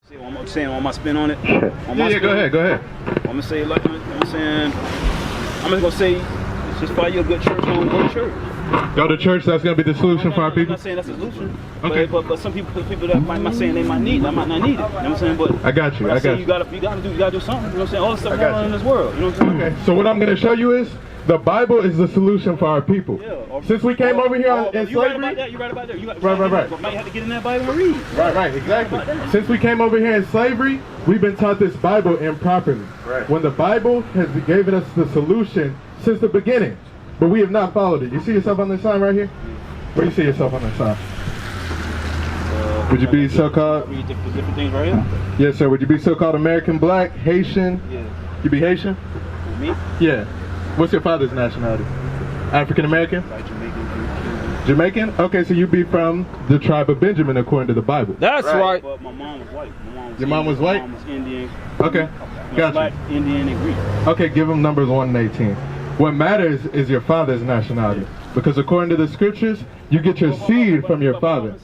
I'm saying on my spin on it. Yeah, go ahead. I'm gonna say like I'm saying. I'm just gonna say, it's just find you a good church. Go to church. Go to church. That's gonna be the solution for our people. I'm not saying that's a solution. Okay. But some people that might not saying they might need. I might not need it. You know what I'm saying? But I got you. I got you. You gotta do something. You know what I'm saying? All the stuff going on in this world. You know what I'm saying? Okay. So what I'm gonna show you is the Bible is the solution for our people. Yeah. Since we came over here in slavery. You right about that. You right about that. Right. You might have to get in that Bible and read. Right. Exactly. Since we came over here in slavery, we've been taught this Bible improperly. Right. When the Bible has given us the solution since the beginning, but we have not followed it. You see yourself on this sign right here? Where do you see yourself on this sign? Would you be so-called? Read different things right here. Yes, sir. Would you be so-called American Black, Haitian? Yeah. You be Haitian? Me? Yeah. What's your father's nationality? African American? Like Jamaican. Jamaican? Okay, so you be from the tribe of Benjamin according to the Bible. That's right. But my mom was white. Your mom was white? My mom was Indian. Okay. Gotcha. Black, Indian, and Greek. Okay, give them numbers 1 and 18. What matters is your father's nationality. Because according to the scriptures, you get your seed from your father.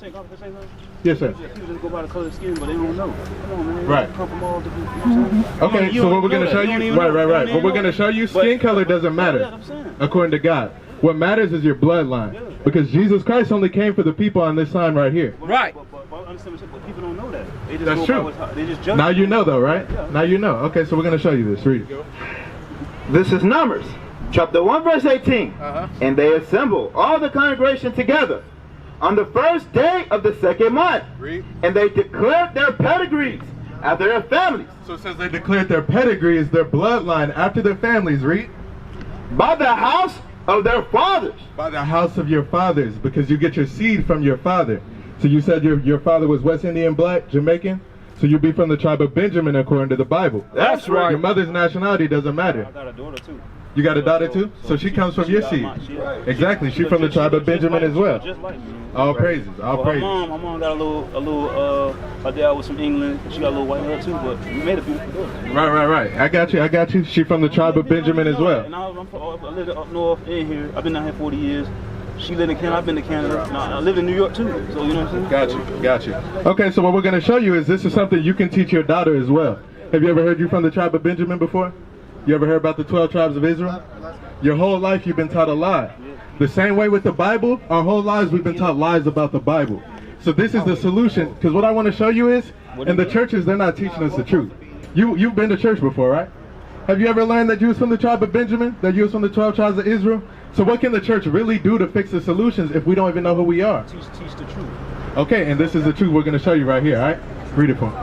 Yes, sir. People just go by the color of skin, but they don't know. Come on, man. Right. Come from all different, okay, so what we're going to show you, right. What we're going to show you, skin color doesn't matter, according to God. What matters is your bloodline. Because Jesus Christ only came for the people on this sign right here. Right. But people don't know that. They just That's true. They just judge. Now you know though, right? Yeah. Now you know. Okay, so we're going to show you this. Read. This is Numbers, chapter 1, verse 18. And they assembled all the congregation together on the first day of the second month. Read. And they declared their pedigrees after their families. So it says they declared their pedigrees, their bloodline after their families. Read. By the house of their fathers. By the house of your fathers, because you get your seed from your father. So you said your father was West Indian, Black, Jamaican? So you'd be from the tribe of Benjamin according to the Bible. That's right. Your mother's nationality doesn't matter. I got a daughter too. You got a daughter too? So she comes from your seed. Exactly. She's from the tribe of Benjamin as well. Just like me. All praises. All praises. My mom got a little. My dad was from England. She got a little white hair too, but we made a beautiful daughter. Right. I got you. She from the tribe of Benjamin as well. And I lived up north in here. I've been down here 40 years. She lived in Canada. I've been to Canada. I live in New York too. So you know what I'm saying? Got you. Okay, so what we're going to show you is this is something you can teach your daughter as well. Have you ever heard you from the tribe of Benjamin before? You ever heard about the 12 tribes of Israel? Your whole life you've been taught a lie. The same way with the Bible, our whole lives we've been taught lies about the Bible. So this is the solution, because what I want to show you is, in the churches, they're not teaching us the truth. You've been to church before, right? Have you ever learned that you was from the tribe of Benjamin? That you was from the 12 tribes of Israel? So what can the church really do to fix the solutions if we don't even know who we are? Teach the truth. Okay, and this is the truth we're going to show you right here, all right? Read it for me.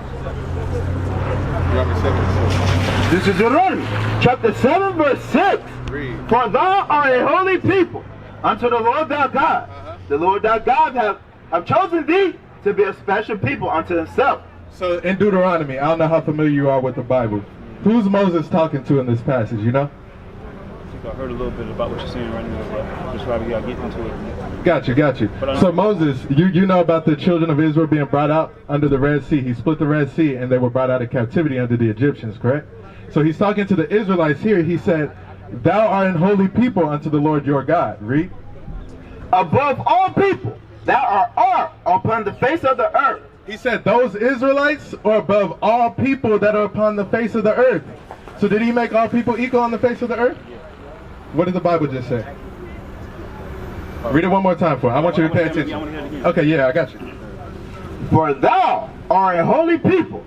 This is Deuteronomy, chapter 7, verse 6. Read. For thou art a holy people unto the Lord thy God. The Lord thy God have chosen thee to be a special people unto himself. So in Deuteronomy, I don't know how familiar you are with the Bible. Who's Moses talking to in this passage, you know? I think I heard a little bit about what you're saying right now, but just probably gotta get into it. Got you. So Moses, you know about the children of Israel being brought out under the Red Sea. He split the Red Sea and they were brought out of captivity under the Egyptians, correct? So he's talking to the Israelites here. He said, thou art an holy people unto the Lord your God. Read. Above all people, thou art upon the face of the earth. He said those Israelites are above all people that are upon the face of the earth. So did he make all people equal on the face of the earth? What did the Bible just say? Read it one more time for me. I want you to pay attention. Okay, yeah, I got you. For thou art a holy people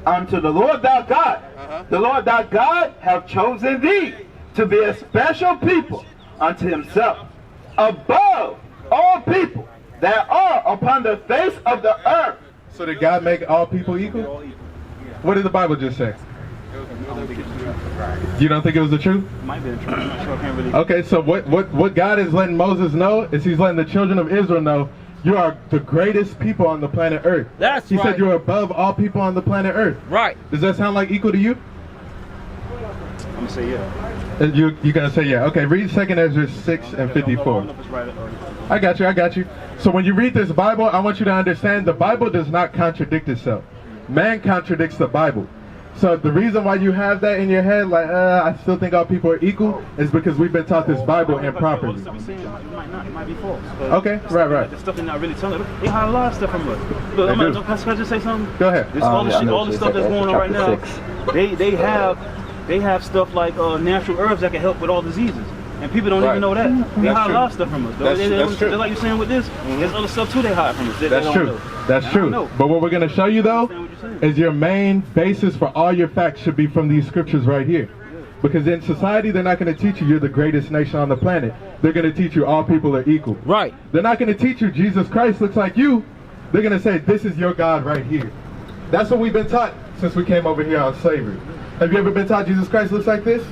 unto the Lord thy God. The Lord thy God have chosen thee to be a special people unto himself, above all people that are upon the face of the earth. So did God make all people equal? What did the Bible just say? You don't think it was the truth? It might be the truth. I'm not sure. I can't really. Okay, so what God is letting Moses know is he's letting the children of Israel know you are the greatest people on the planet Earth. That's right. He said you're above all people on the planet Earth. Right. Does that sound like equal to you? I'm gonna say yeah. You're gonna say yeah. Okay, read 2 Ezra 6 and 54. I got you. So when you read this Bible, I want you to understand the Bible does not contradict itself. Man contradicts the Bible. So the reason why you have that in your head, like, I still think all people are equal, is because we've been taught this Bible improperly. It might be false. Okay, right. The stuff they're not really telling us. They hide a lot of stuff from us. Look, can I just say something? Go ahead. All the stuff that's going on right now, they have stuff like natural herbs that can help with all diseases. And people don't even know that. They hide a lot of stuff from us. That's true. Like you're saying with this, there's other stuff too they hide from us. That's true. That's true. But what we're going to show you though is your main basis for all your facts should be from these scriptures right here. Because in society, they're not going to teach you you're the greatest nation on the planet. They're going to teach you all people are equal. Right. They're not going to teach you Jesus Christ looks like you. They're going to say this is your God right here. That's what we've been taught since we came over here on slavery. Have you ever been taught Jesus Christ looks like this?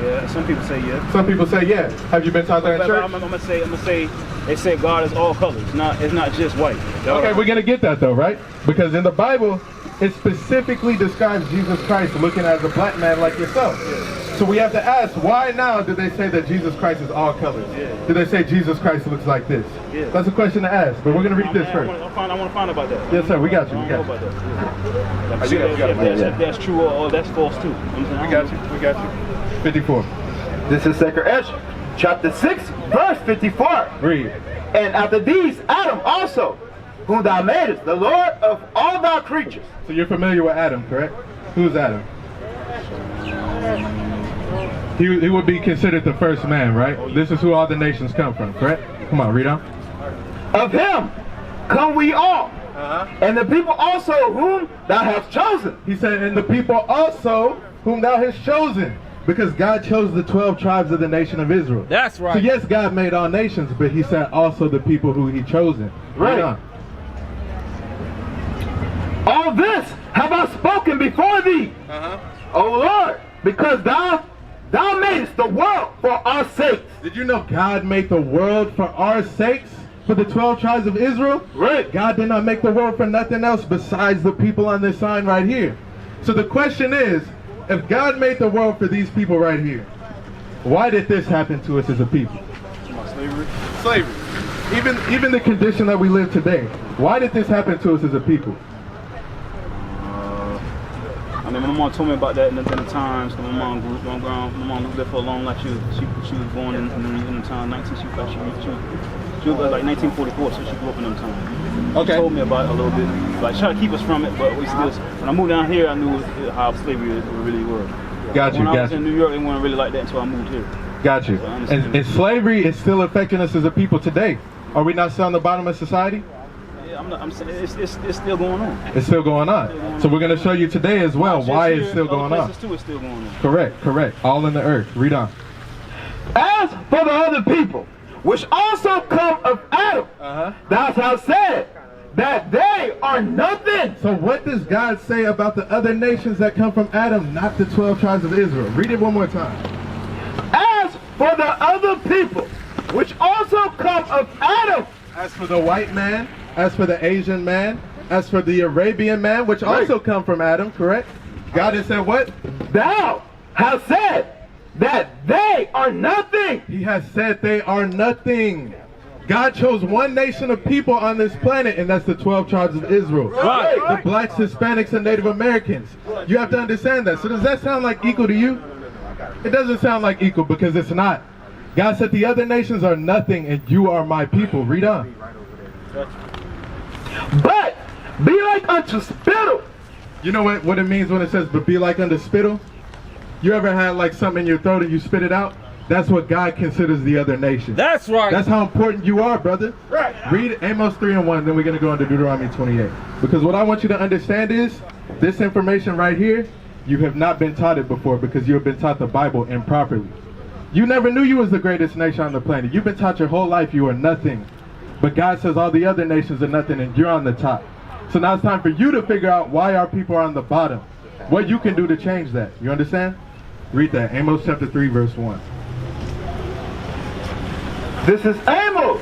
Yeah, some people say yeah. Some people say yeah. Have you been taught that in church? I'm gonna say they say God is all colors. It's not just white. Okay, we're gonna get that though, right? Because in the Bible, it specifically describes Jesus Christ looking as a black man like yourself. Yeah. So we have to ask, why now do they say that Jesus Christ is all colors? Yeah. Do they say Jesus Christ looks like this? Yeah. That's a question to ask, but we're gonna read this first. I want to find about that. Yes, sir. We got you. If that's true or that's false too. We got you. 54. This is 2 Ezra, chapter 6, verse 54. Read. And after these, Adam also, whom thou madest, the Lord of all thy creatures. So you're familiar with Adam, correct? Who's Adam? He would be considered the first man, right? This is who all the nations come from, correct? Come on, read on. Of him come we all, and the people also whom thou hast chosen. He said, and the people also whom thou hast chosen. Because God chose the 12 tribes of the nation of Israel. That's right. So yes, God made all nations, but he said also the people who he chosen. Right. All this have I spoken before thee, O Lord, because thou madest the world for our sakes. Did you know God made the world for our sakes? For the 12 tribes of Israel? Right. God did not make the world for nothing else besides the people on this sign right here. So the question is, if God made the world for these people right here, why did this happen to us as a people? Slavery. Even the condition that we live today, why did this happen to us as a people? I mean, my mom told me about that in the times. My mom lived for a long life. She was born in the time 1944, so she grew up in them times. Okay. She told me about it a little bit, like trying to keep us from it, but we still. When I moved down here, I knew how slavery really was. Got you. When I was in New York, it wasn't really like that until I moved here. Got you. And slavery is still affecting us as a people today. Are we not still on the bottom of society? Yeah, I'm saying it's still going on. It's still going on. So we're going to show you today as well why it's still going on. Too, it's still going on. Correct. All in the earth. Read on. As for the other people, which also come of Adam, thou hast said that they are nothing. So what does God say about the other nations that come from Adam, not the 12 tribes of Israel? Read it one more time. As for the other people, which also come of Adam. As for the white man, as for the Asian man, as for the Arabian man, which also come from Adam, correct? God has said what? Thou hast said that they are nothing. He has said they are nothing. God chose one nation of people on this planet, and that's the 12 tribes of Israel. Right. The blacks, Hispanics, and Native Americans. You have to understand that. So does that sound like equal to you? It doesn't sound like equal because it's not. God said the other nations are nothing, and you are my people. Read on. But be like unto spittle. You know what it means when it says, but be like unto spittle? You ever had like something in your throat and you spit it out? That's what God considers the other nation. That's right. That's how important you are, brother. Right. Read Amos 3:1, then we're going to go into Deuteronomy 28. Because what I want you to understand is, this information right here, you have not been taught it before because you have been taught the Bible improperly. You never knew you was the greatest nation on the planet. You've been taught your whole life you are nothing. But God says all the other nations are nothing and you're on the top. So now it's time for you to figure out why our people are on the bottom. What you can do to change that. You understand? Read that. Amos chapter 3 verse 1. This is Amos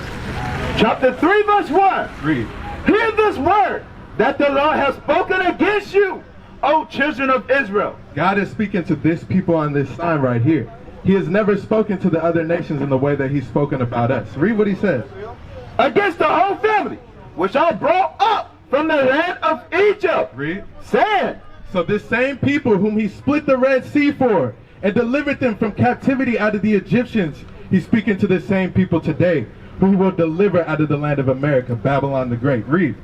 chapter 3 verse 1. Read. Hear this word that the Lord has spoken against you, O children of Israel. God is speaking to this people on this sign right here. He has never spoken to the other nations in the way that he's spoken about us. Read what he says. Against the whole family, which I brought up from the land of Egypt. Read. Saying, So this same people whom he split the Red Sea for and delivered them from captivity out of the Egyptians, he's speaking to the same people today who he will deliver out of the land of America, Babylon the Great. Read.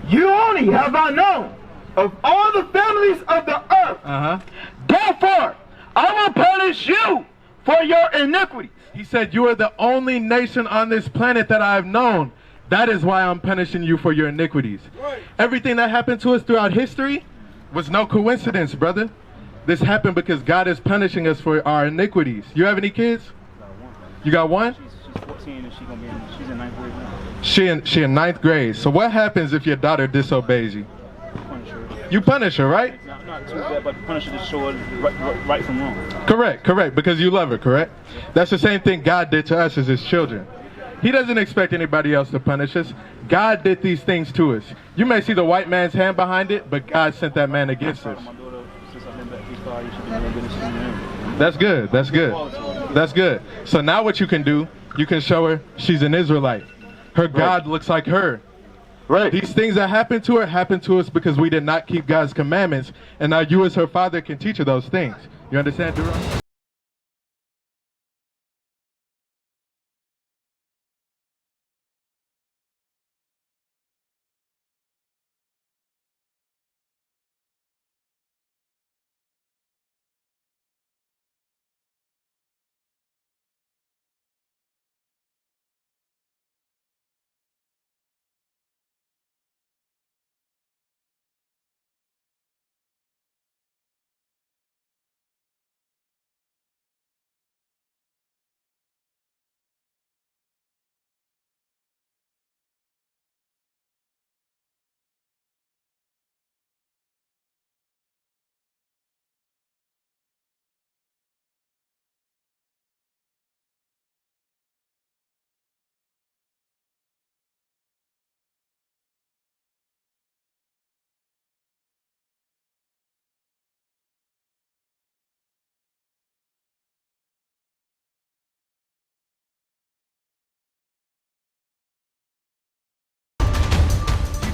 You only have I known of all the families of the earth. Therefore, I will punish you for your iniquities. He said, you are the only nation on this planet that I have known. That is why I'm punishing you for your iniquities. Right. Everything that happened to us throughout history was no coincidence, brother. This happened because God is punishing us for our iniquities. You have any kids? You got one? She's 14 and she's in 9th grade now. She in 9th grade. So what happens if your daughter disobeys you? Punish her. You punish her, right? Not too bad, but punish her to show her right from wrong. Correct, because you love her, correct? That's the same thing God did to us as his children. He doesn't expect anybody else to punish us. God did these things to us. You may see the white man's hand behind it, but God sent that man against us. That's good, that's good. That's good. So now what you can do, you can show her she's an Israelite. Her God looks like her. Right. These things that happened to her happened to us because we did not keep God's commandments, and now you as her father can teach her those things. You understand, Jerome?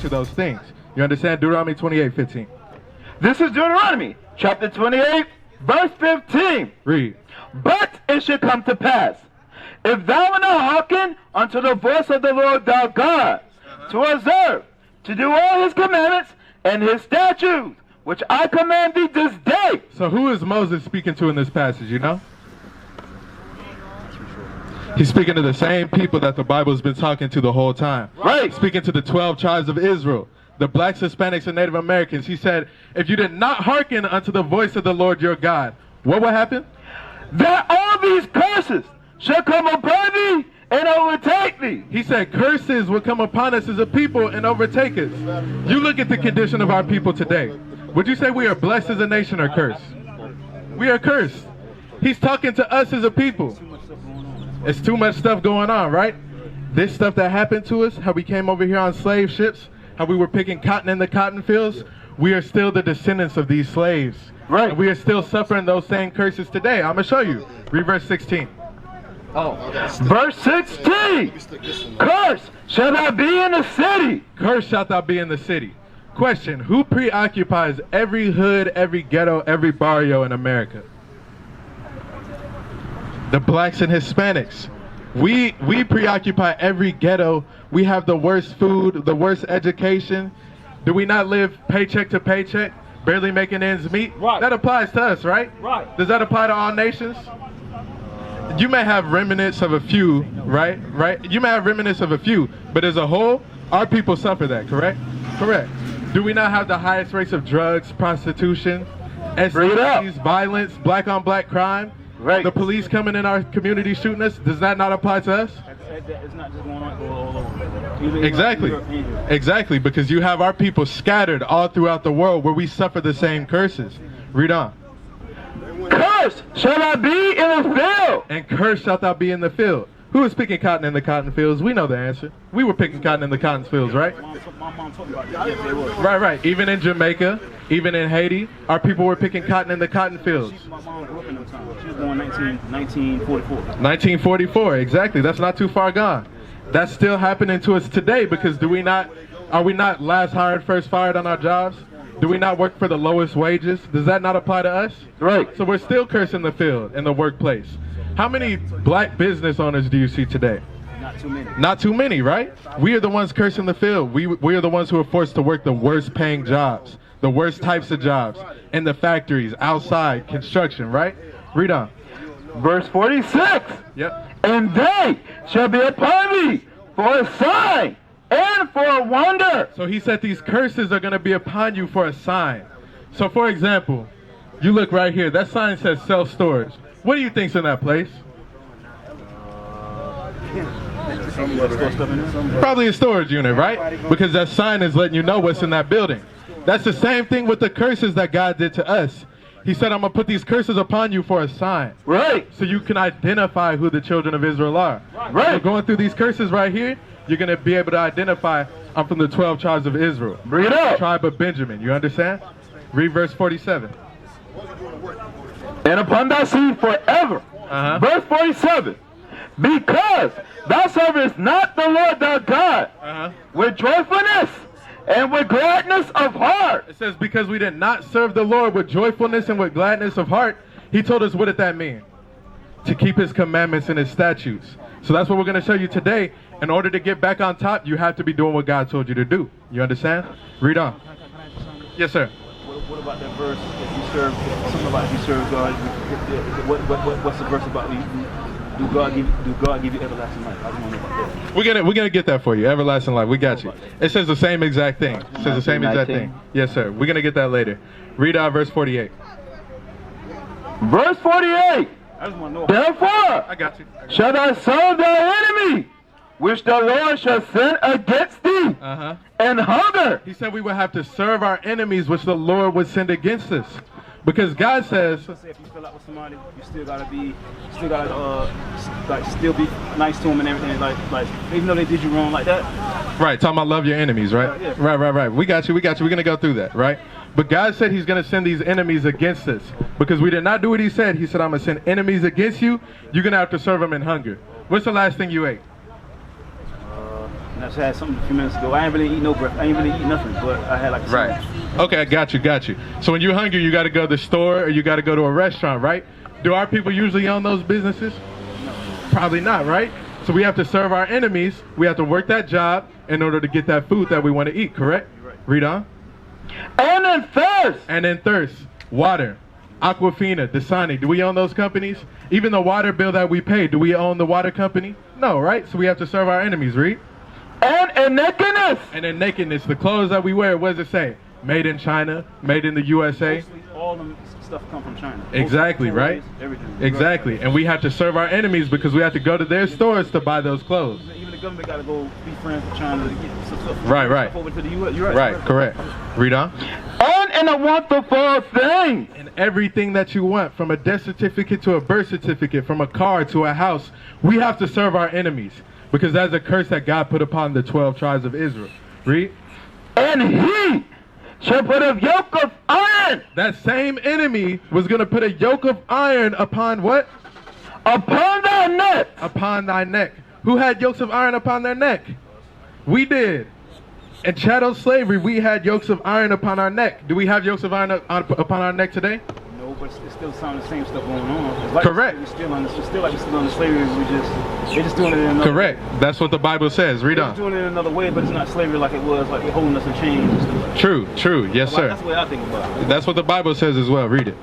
To those things. You understand? Deuteronomy 28:15. This is Deuteronomy chapter 28 verse 15. Read. But it should come to pass, if thou wilt not hearken unto the voice of the Lord thy God, to observe, to do all his commandments and his statutes, which I command thee this day. So who is Moses speaking to in this passage, you know? He's speaking to the same people that the Bible has been talking to the whole time. Right. Speaking to the 12 tribes of Israel, the blacks, Hispanics, and Native Americans. He said, if you did not hearken unto the voice of the Lord your God, what will happen? That all these curses shall come upon thee and overtake thee. He said curses will come upon us as a people and overtake us. You look at the condition of our people today. Would you say we are blessed as a nation or cursed? We are cursed. He's talking to us as a people. It's too much stuff going on, right? This stuff that happened to us, how we came over here on slave ships, how we were picking cotton in the cotton fields, we are still the descendants of these slaves. Right. And we are still suffering those same curses today. I'm going to show you. Read verse 16. Verse 16. Curse shall thou be in the city. Curse shalt thou be in the city. Question, who preoccupies every hood, every ghetto, every barrio in America? The blacks and Hispanics. We preoccupy every ghetto. We have the worst food, the worst education. Do we not live paycheck to paycheck, barely making ends meet? Right. That applies to us, right? Right. Does that apply to all nations? You may have remnants of a few, right? You may have remnants of a few, but as a whole, our people suffer that, correct? Correct. Do we not have the highest rates of drugs, prostitution, STDs, violence, black on black crime? Right. The police coming in our community shooting us, does that not apply to us? It's not just going on all over. Exactly. Exactly, because you have our people scattered all throughout the world where we suffer the same curses. Read on. Curse shall thou be in the field. And curse shalt thou be in the field. Who is picking cotton in the cotton fields? We know the answer. We were picking cotton in the cotton fields, right? My mom told me about that. Yes, they were. Right. Even in Jamaica, even in Haiti, our people were picking cotton in the cotton fields. My mom grew up in them times. She was born 1944. 1944, exactly. That's not too far gone. That's still happening to us today because are we not last hired, first fired on our jobs? Do we not work for the lowest wages? Does that not apply to us? Right. So we're still cursing the field in the workplace. How many black business owners do you see today? Not too many. Not too many, right? We are the ones cursing the field. We are the ones who are forced to work the worst paying jobs, the worst types of jobs, in the factories, outside, construction, right? Read on. Verse 46. Yep. And they shall be upon thee for a sign and for a wonder. So he said these curses are going to be upon you for a sign. So for example, you look right here. That sign says self-storage. What do you think's in that place? Probably a storage unit, right? Because that sign is letting you know what's in that building. That's the same thing with the curses that God did to us. He said, I'm going to put these curses upon you for a sign. Right. So you can identify who the children of Israel are. Right. So going through these curses right here, you're going to be able to identify, I'm from the 12 tribes of Israel. Bring it up. Tribe of Benjamin. You understand? Read verse 47. And upon thy seed forever. Verse 47. Because thou servest not the Lord thy God with joyfulness and with gladness of heart. It says, because we did not serve the Lord with joyfulness and with gladness of heart. He told us, what did that mean? To keep his commandments and his statutes. So that's what we're going to show you today. In order to get back on top, you have to be doing what God told you to do. You understand? Read on. Yes, sir. What about that verse? If you serve, something about if you serve God. What's the verse about? Do God give you everlasting life? I don't know about that. We're gonna get that for you. Everlasting life. We got you. It says the same exact thing. It says the same exact thing. Yes, sir. We're gonna get that later. Read out verse 48. Verse 48. I just want to know. Therefore, I got you. shall thou serve thy enemy, which the Lord shall send against thee, and hunger. He said we would have to serve our enemies, which the Lord would send against us. Because God says, If you feel out with somebody, you still gotta be nice to them and everything. Like even though they did you wrong like that. right, talking about love your enemies, right? Yeah. Right. We got you. We're gonna go through that, right? But God said he's gonna send these enemies against us. Because we did not do what he said. He said, I'm gonna send enemies against you. You're gonna have to serve them in hunger. What's the last thing you ate? And I just had something a few minutes ago. I ain't really eat no breakfast. I ain't really eat nothing, but I had like a Right. Okay, I got you. So when you're hungry, you got to go to the store or you got to go to a restaurant, right? Do our people usually own those businesses? No. Probably not, right? So we have to serve our enemies. We have to work that job in order to get that food that we want to eat, correct? Right. Read on. And in thirst. And in thirst, water, Aquafina, Dasani. Do we own those companies? Even the water bill that we pay, do we own the water company? No, right? So we have to serve our enemies, read. And in nakedness. And in nakedness, the clothes that we wear, what does it say? Made in China, made in the USA. Mostly all them stuff come from China. Exactly, right? Everything. Exactly. And we have to serve our enemies because we have to go to their stores to buy those clothes. Even the government got to go be friends with China to get some stuff. Right. Over to the U.S. You're Right, correct. Read on. And in a wonderful thing. And everything that you want, from a death certificate to a birth certificate, from a car to a house, we have to serve our enemies. Because that's a curse that God put upon the 12 tribes of Israel. Read. And he shall put a yoke of iron. That same enemy was going to put a yoke of iron upon what? Upon thy neck. Upon thy neck. Who had yokes of iron upon their neck? We did. In chattel slavery, we had yokes of iron upon our neck. Do we have yokes of iron upon our neck today? No, but it's still some of the same stuff going on. It's like Correct. We're still on the slavery. They're just doing it in another Correct. That's what the Bible says. Read They're on. just doing it in another way, but it's not slavery like it was, like they're holding us in chains and stuff like that. True. Yes, sir. That's the way I think about it. That's what the Bible says as well. Read it.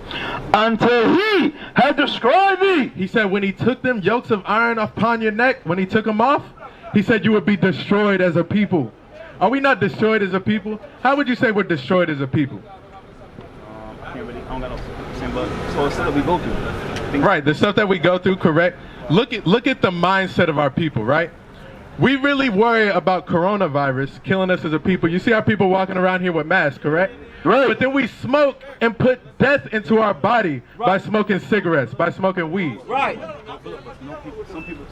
Until he had destroyed thee. He said when he took them yokes of iron upon your neck, when he took them off, he said you would be destroyed as a people. Are we not destroyed as a people? How would you say we're destroyed as a people? I don't got no same, but so it's stuff that we go through. Right, the stuff that we go through, correct. Look at the mindset of our people, right? We really worry about coronavirus killing us as a people. You see our people walking around here with masks, correct? Right. But then we smoke and put death into our body by smoking cigarettes, by smoking weed. Right.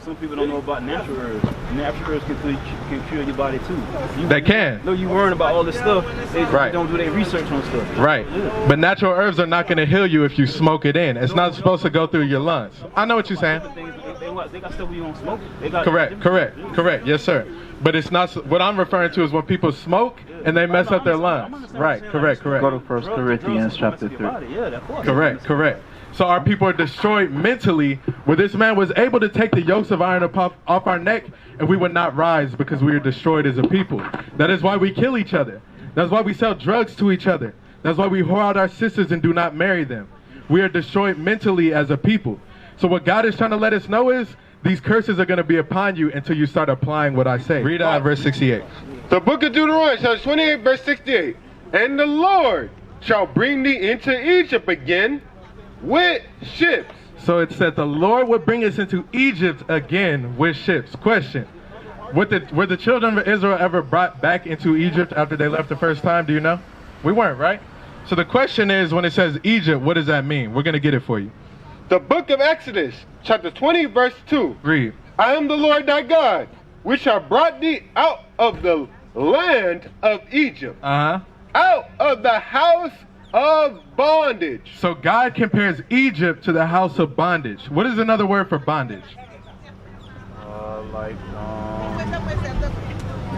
Some people don't know about natural herbs. Natural herbs can cure your body too. They can. No, you worrying about all this stuff. They Right. don't do their research on stuff. Right. But natural herbs are not going to heal you if you smoke it in. It's not supposed to go through your lungs. I know what you're saying. They got stuff we don't smoke. They got Correct. Yes, sir. But it's not, what I'm referring to is when people smoke and they mess up their lungs. Right, correct. Go to 1 Corinthians chapter 3. Correct. So our people are destroyed mentally, where this man was able to take the yokes of iron off our neck, and we would not rise because we are destroyed as a people. That is why we kill each other. That's why we sell drugs to each other. That's why we whore out our sisters and do not marry them. We are destroyed mentally as a people. So what God is trying to let us know is, these curses are going to be upon you until you start applying what I say. Read out verse 68. The book of Deuteronomy, chapter 28, verse 68. And the Lord shall bring thee into Egypt again with ships. So it said the Lord would bring us into Egypt again with ships. Question. Were the children of Israel ever brought back into Egypt after they left the first time? Do you know? We weren't, right? So the question is, when it says Egypt, what does that mean? We're going to get it for you. The book of Exodus, chapter 20, verse 2. Read. I am the Lord thy God, which have brought thee out of the land of Egypt, out of the house of bondage. So God compares Egypt to the house of bondage. What is another word for bondage?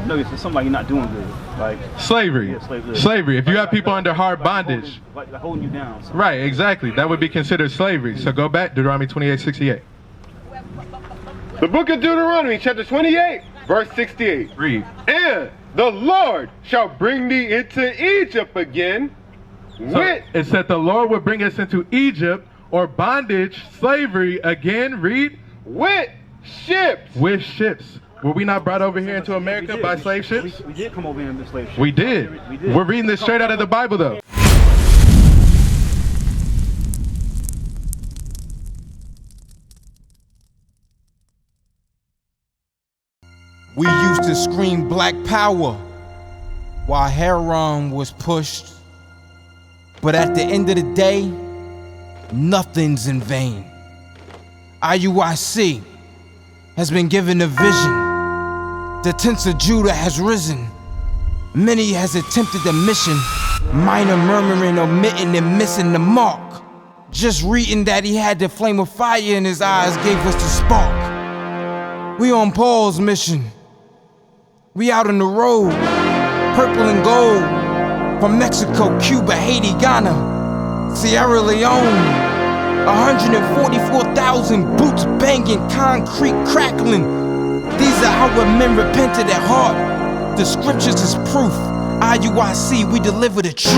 No, it's something like you're not doing good. Like slavery. Yeah, slavery. If you have people under hard bondage. Like holding you down. So. Right, exactly. That would be considered slavery. So go back, Deuteronomy 28:68. The book of Deuteronomy, chapter 28, verse 68. Read. And the Lord shall bring thee into Egypt again with... It said the Lord would bring us into Egypt, or bondage, slavery, again, read. With ships. With ships. Were we not brought over here into America by slave ships? We did come over here in slave ships. We did. We're reading this straight out of the Bible, though. We used to scream black power while heroin was pushed. But at the end of the day, nothing's in vain. IUIC has been given a vision. The tents of Judah has risen. Many has attempted the mission. Minor murmuring, omitting, and missing the mark. Just reading that he had the flame of fire in his eyes gave us the spark. We on Paul's mission. We out on the road, purple and gold. From Mexico, Cuba, Haiti, Ghana, Sierra Leone. 144,000 boots banging, concrete crackling. These are how men repented at heart. The scriptures is proof. IUIC, we deliver the truth.